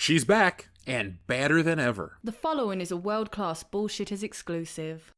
She's back, and badder than ever. The following is a World-Class Bullshitters exclusive.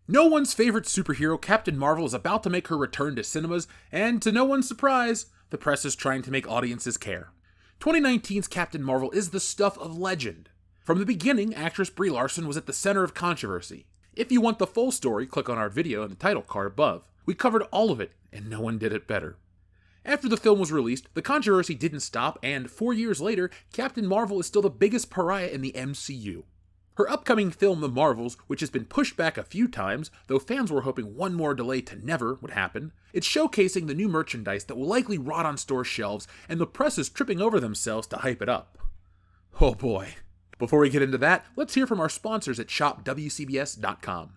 No one's favorite superhero, Captain Marvel, is about to make her return to cinemas, and to no one's surprise, the press is trying to make audiences care. 2019's Captain Marvel is the stuff of legend. From the beginning, actress Brie Larson was at the center of controversy. If you want the full story, click on our video in the title card above. We covered all of it, and no one did it better. After the film was released, the controversy didn't stop, and 4 years later, Captain Marvel is still the biggest pariah in the MCU. Her upcoming film, The Marvels, which has been pushed back a few times, though fans were hoping one more delay to never would happen, it's showcasing the new merchandise that will likely rot on store shelves, and the press is tripping over themselves to hype it up. Oh boy. Before we get into that, let's hear from our sponsors at shopwcbs.com.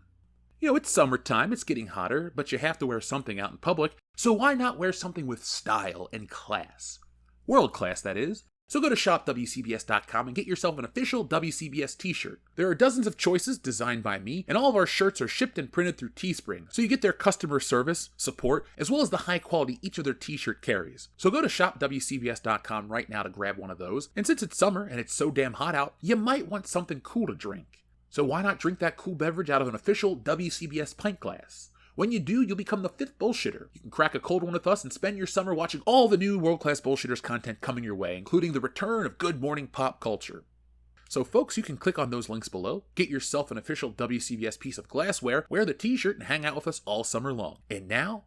You know, it's summertime, it's getting hotter, but you have to wear something out in public, so why not wear something with style and class? World class, that is. So go to shopwcbs.com and get yourself an official WCBS t-shirt. There are dozens of choices designed by me, and all of our shirts are shipped and printed through Teespring, so you get their customer service, support, as well as the high quality each of their t-shirt carries. So go to shopwcbs.com right now to grab one of those, and since it's summer and it's so damn hot out, you might want something cool to drink. So why not drink that cool beverage out of an official WCBS pint glass? When you do, you'll become the 5th bullshitter. You can crack a cold one with us and spend your summer watching all the new World Class Bullshitters content coming your way, including the return of good morning pop culture. So folks, you can click on those links below, get yourself an official WCBS piece of glassware, wear the t-shirt, and hang out with us all summer long. And now,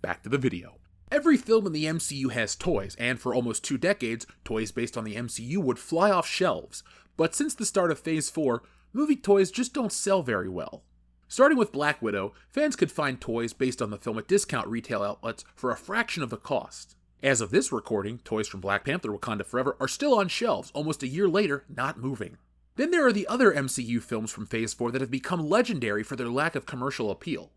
back to the video. Every film in the MCU has toys, and for almost 2 decades, toys based on the MCU would fly off shelves. But since the start of Phase 4, movie toys just don't sell very well. Starting with Black Widow, fans could find toys based on the film at discount retail outlets for a fraction of the cost. As of this recording, toys from Black Panther: Wakanda Forever are still on shelves almost a year later, not moving. Then there are the other MCU films from Phase 4 that have become legendary for their lack of commercial appeal.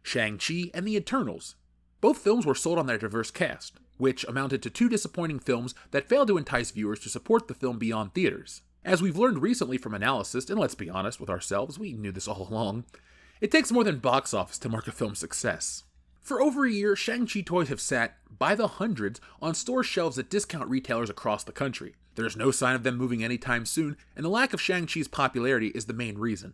Shang-Chi and the Eternals. Both films were sold on their diverse cast, which amounted to 2 disappointing films that failed to entice viewers to support the film beyond theaters. As we've learned recently from analysis, and let's be honest with ourselves, we knew this all along, it takes more than box office to mark a film's success. For over a year, Shang-Chi toys have sat, by the hundreds, on store shelves at discount retailers across the country. There's no sign of them moving anytime soon, and the lack of Shang-Chi's popularity is the main reason.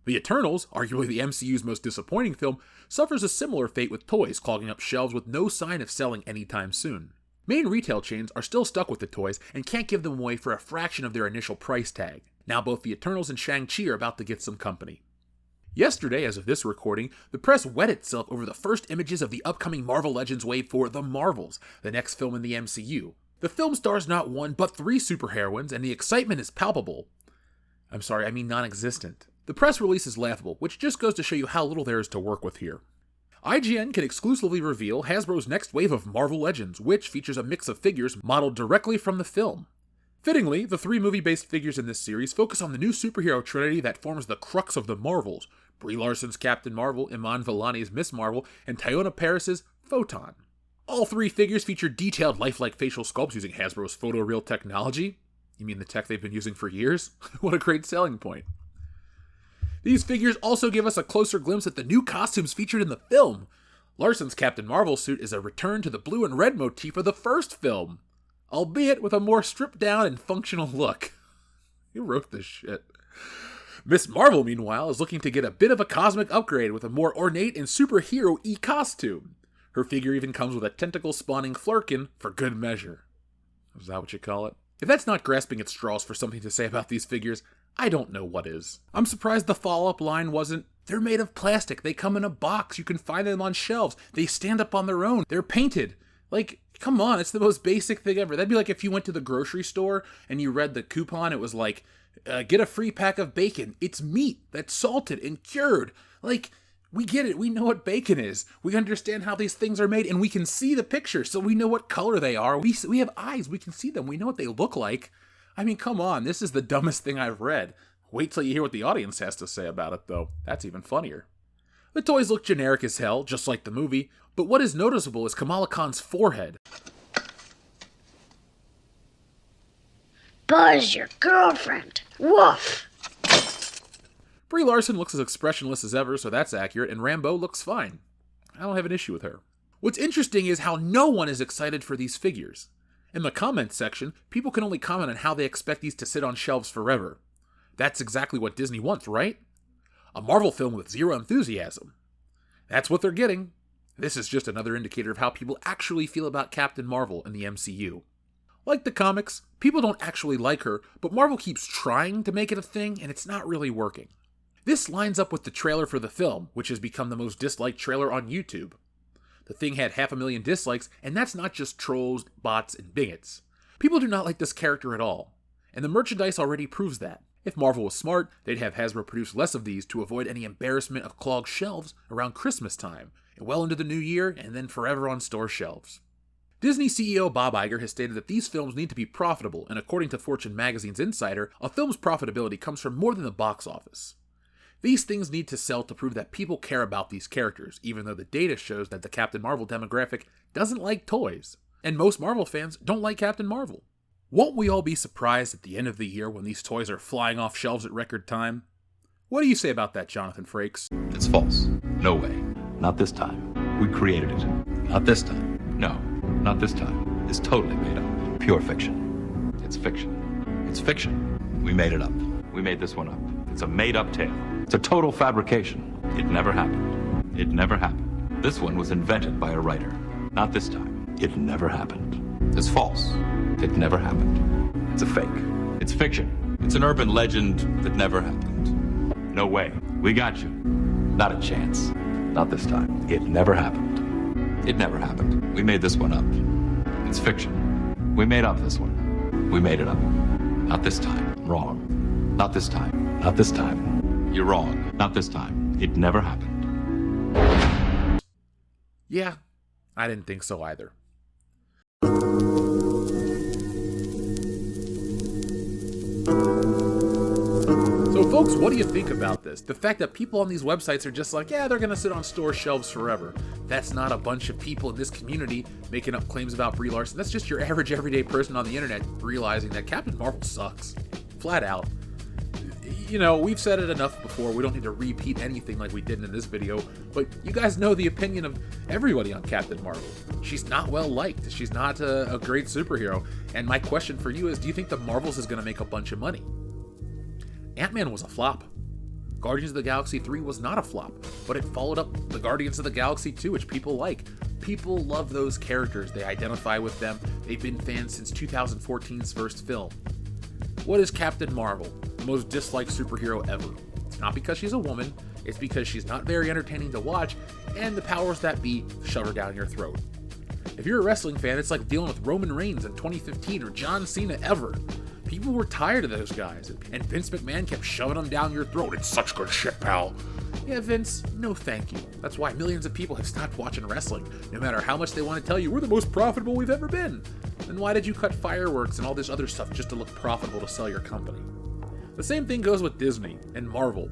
The Eternals, arguably the MCU's most disappointing film, suffers a similar fate with toys clogging up shelves with no sign of selling anytime soon. Main retail chains are still stuck with the toys and can't give them away for a fraction of their initial price tag. Now both the Eternals and Shang-Chi are about to get some company. Yesterday, as of this recording, the press wet itself over the first images of the upcoming Marvel Legends wave for The Marvels, the next film in the MCU. The film stars not 1, but 3 superheroines, and the excitement is palpable. I mean non-existent. The press release is laughable, which just goes to show you how little there is to work with here. IGN can exclusively reveal Hasbro's next wave of Marvel Legends, which features a mix of figures modeled directly from the film. Fittingly, the 3 movie-based figures in this series focus on the new superhero trinity that forms the crux of the Marvels: Brie Larson's Captain Marvel, Iman Vellani's Miss Marvel, and Teyonah Parris's Photon. All 3 figures feature detailed lifelike facial sculpts using Hasbro's photoreal technology. You mean the tech they've been using for years? What a great selling point. These figures also give us a closer glimpse at the new costumes featured in the film. Larson's Captain Marvel suit is a return to the blue and red motif of the first film, albeit with a more stripped down and functional look. Who wrote this shit? Miss Marvel, meanwhile, is looking to get a bit of a cosmic upgrade with a more ornate and superhero-y costume. Her figure even comes with a tentacle-spawning flurkin for good measure. Is that what you call it? If that's not grasping at straws for something to say about these figures, I don't know what is. I'm surprised the follow-up line wasn't, "They're made of plastic, they come in a box, you can find them on shelves, they stand up on their own, they're painted." Like, come on, it's the most basic thing ever. That'd be like if you went to the grocery store and you read the coupon, it was like, get a free pack of bacon. It's meat that's salted and cured. Like, we get it. We know what bacon is. We understand how these things are made, and we can see the picture, so we know what color they are. We have eyes. We can see them. We know what they look like. I mean, come on. This is the dumbest thing I've read. Wait till you hear what the audience has to say about it, though. That's even funnier. The toys look generic as hell, just like the movie, but what is noticeable is Kamala Khan's forehead. Buzz, your girlfriend. Woof. Brie Larson looks as expressionless as ever, so that's accurate, and Rambeau looks fine. I don't have an issue with her. What's interesting is how no one is excited for these figures. In the comments section, people can only comment on how they expect these to sit on shelves forever. That's exactly what Disney wants, right? A Marvel film with zero enthusiasm. That's what they're getting. This is just another indicator of how people actually feel about Captain Marvel in the MCU. Like the comics, people don't actually like her, but Marvel keeps trying to make it a thing, and it's not really working. This lines up with the trailer for the film, which has become the most disliked trailer on YouTube. The thing had 500,000 dislikes, and that's not just trolls, bots, and bigots. People do not like this character at all, and the merchandise already proves that. If Marvel was smart, they'd have Hasbro produce less of these to avoid any embarrassment of clogged shelves around Christmas time, and well into the new year, and then forever on store shelves. Disney CEO Bob Iger has stated that these films need to be profitable, and according to Fortune magazine's Insider, a film's profitability comes from more than the box office. These things need to sell to prove that people care about these characters, even though the data shows that the Captain Marvel demographic doesn't like toys, and most Marvel fans don't like Captain Marvel. Won't we all be surprised at the end of the year when these toys are flying off shelves at record time? What do you say about that, Jonathan Frakes? It's false. No way. Not this time. We created it. Not this time. No, not this time. It's totally made up. Pure fiction. It's fiction. It's fiction. We made it up. We made this one up. It's a made-up tale. It's a total fabrication. It never happened. It never happened. This one was invented by a writer. Not this time. It never happened. It's false. It never happened. It's a fake. It's fiction. It's an urban legend that never happened. No way. We got you. Not a chance. Not this time. It never happened. It never happened. We made this one up. It's fiction. We made up this one. We made it up. Not this time. Wrong. Not this time. Not this time. You're wrong. Not this time. It never happened. Yeah, I didn't think so either. So folks, what do you think about this? The fact that people on these websites are just like, yeah, they're gonna sit on store shelves forever. That's not a bunch of people in this community making up claims about Brie Larson. That's just your average everyday person on the internet realizing that Captain Marvel sucks. Flat out. You know, we've said it enough before, we don't need to repeat anything like we did in this video, but you guys know the opinion of everybody on Captain Marvel. She's not well liked, she's not a great superhero, and my question for you is, do you think the Marvels is going to make a bunch of money? Ant-Man was a flop. Guardians of the Galaxy 3 was not a flop, but it followed up the Guardians of the Galaxy 2, which people like. People love those characters, they identify with them, they've been fans since 2014's first film. What is Captain Marvel? The most disliked superhero ever. It's not because she's a woman, it's because she's not very entertaining to watch, and the powers that be shove her down your throat. If you're a wrestling fan, it's like dealing with Roman Reigns in 2015 or John Cena ever. People were tired of those guys, and Vince McMahon kept shoving them down your throat. It's such good shit, pal. Yeah, Vince, no thank you. That's why millions of people have stopped watching wrestling, no matter how much they want to tell you we're the most profitable we've ever been. Then why did you cut fireworks and all this other stuff just to look profitable to sell your company? The same thing goes with Disney and Marvel.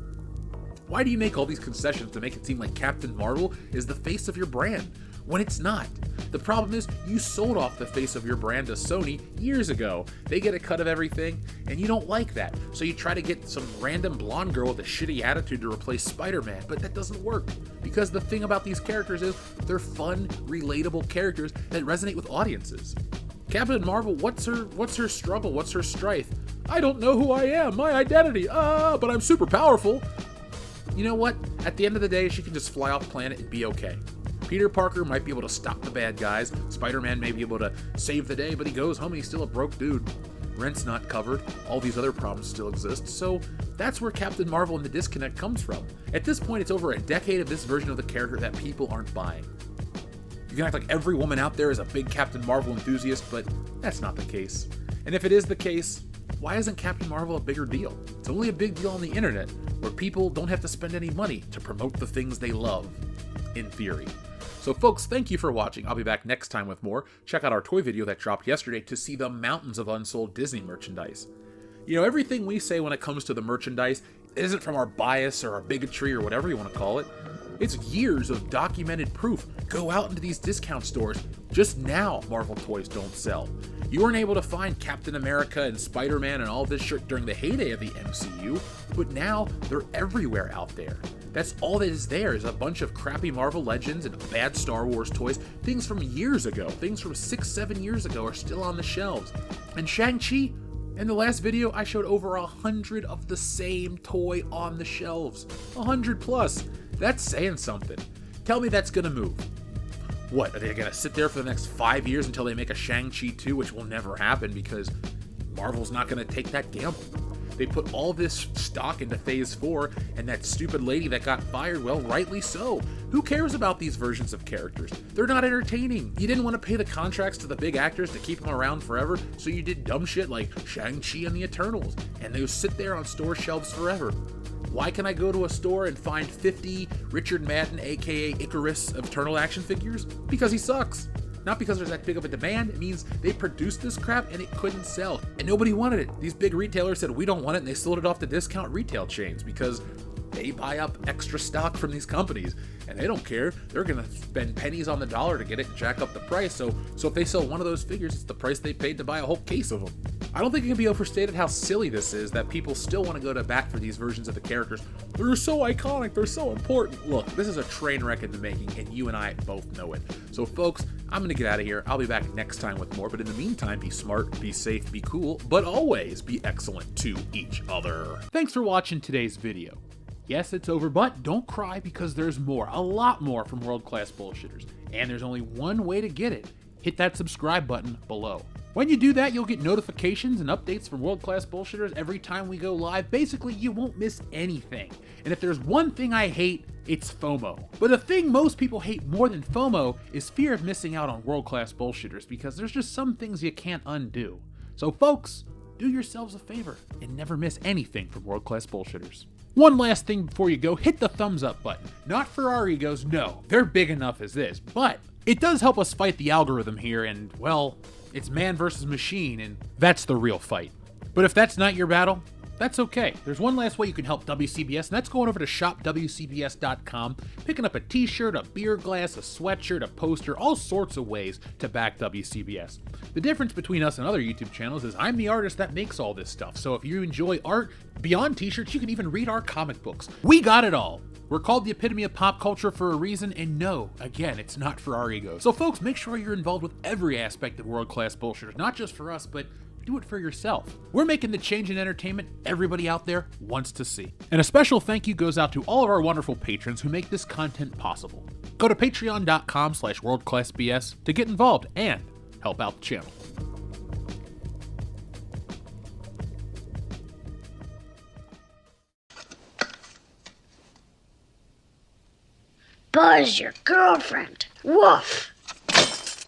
Why do you make all these concessions to make it seem like Captain Marvel is the face of your brand, when it's not? The problem is, you sold off the face of your brand to Sony years ago. They get a cut of everything, and you don't like that. So you try to get some random blonde girl with a shitty attitude to replace Spider-Man, but that doesn't work. Because the thing about these characters is, they're fun, relatable characters that resonate with audiences. Captain Marvel, what's her struggle? What's her strife? I don't know who I am, my identity, but I'm super powerful. You know what? At the end of the day, she can just fly off planet and be okay. Peter Parker might be able to stop the bad guys. Spider-Man may be able to save the day, but he goes home and he's still a broke dude. Rent's not covered. All these other problems still exist. So that's where Captain Marvel and the disconnect comes from. At this point, it's over a decade of this version of the character that people aren't buying. You can act like every woman out there is a big Captain Marvel enthusiast, but that's not the case. And if it is the case, why isn't Captain Marvel a bigger deal? It's only a big deal on the internet, where people don't have to spend any money to promote the things they love, in theory. So folks, thank you for watching. I'll be back next time with more. Check out our toy video that dropped yesterday to see the mountains of unsold Disney merchandise. You know, everything we say when it comes to the merchandise isn't from our bias or our bigotry or whatever you want to call it. It's years of documented proof Go out into these discount stores. Just now, Marvel toys don't sell. You weren't able to find Captain America and Spider-Man and all this shit during the heyday of the MCU, but now they're everywhere out there. That's all that is there, is a bunch of crappy Marvel Legends and bad Star Wars toys. Things from years ago, things from 6-7 years ago are still on the shelves. And Shang-Chi, in the last video, I showed over 100 of the same toy on the shelves. 100 plus. That's saying something. Tell me that's gonna move. What, are they gonna sit there for the next 5 years until they make a Shang-Chi 2, which will never happen because Marvel's not gonna take that gamble? They put all this stock into Phase 4, and that stupid lady that got fired, well, rightly so. Who cares about these versions of characters? They're not entertaining. You didn't want to pay the contracts to the big actors to keep them around forever, so you did dumb shit like Shang-Chi and the Eternals, and they'll sit there on store shelves forever. Why can I go to a store and find 50 Richard Madden, aka Icarus, of Eternal action figures? Because he sucks. Not because there's that big of a demand, it means they produced this crap and it couldn't sell. And nobody wanted it. These big retailers said, we don't want it, and they sold it off to discount retail chains because they buy up extra stock from these companies and they don't care. They're gonna spend pennies on the dollar to get it and jack up the price. So if they sell one of those figures, it's the price they paid to buy a whole case of them. I don't think it can be overstated how silly this is that people still want to go to bat for these versions of the characters. They're so iconic, they're so important. Look, this is a train wreck in the making, and you and I both know it. So folks, I'm gonna get out of here. I'll be back next time with more, but in the meantime, be smart, be safe, be cool, but always be excellent to each other. Thanks for watching today's video. Yes, it's over, but don't cry because there's more, a lot more from World Class Bullshitters. And there's only one way to get it. Hit that subscribe button below. When you do that, you'll get notifications and updates from World Class Bullshitters every time we go live. Basically, you won't miss anything. And if there's one thing I hate, it's FOMO. But the thing most people hate more than FOMO is fear of missing out on World Class Bullshitters, because there's just some things you can't undo. So folks, do yourselves a favor and never miss anything from World Class Bullshitters. One last thing before you go, hit the thumbs up button. Not for our egos, no, they're big enough as this, but it does help us fight the algorithm here, and well, it's man versus machine, and that's the real fight. But if that's not your battle, that's okay. There's one last way you can help WCBS, and that's going over to shopwcbs.com, picking up a t-shirt, a beer glass, a sweatshirt, a poster, all sorts of ways to back WCBS. The difference between us and other YouTube channels is I'm the artist that makes all this stuff, so if you enjoy art beyond t-shirts, you can even read our comic books. We got it all. We're called the epitome of pop culture for a reason, and no, again, it's not for our egos. So folks, make sure you're involved with every aspect of World Class Bullshitters, not just for us, but do it for yourself. We're making the change in entertainment everybody out there wants to see. And a special thank you goes out to all of our wonderful patrons who make this content possible. Go to patreon.com/worldclassbs to get involved and help out the channel. Buzz your girlfriend. Woof.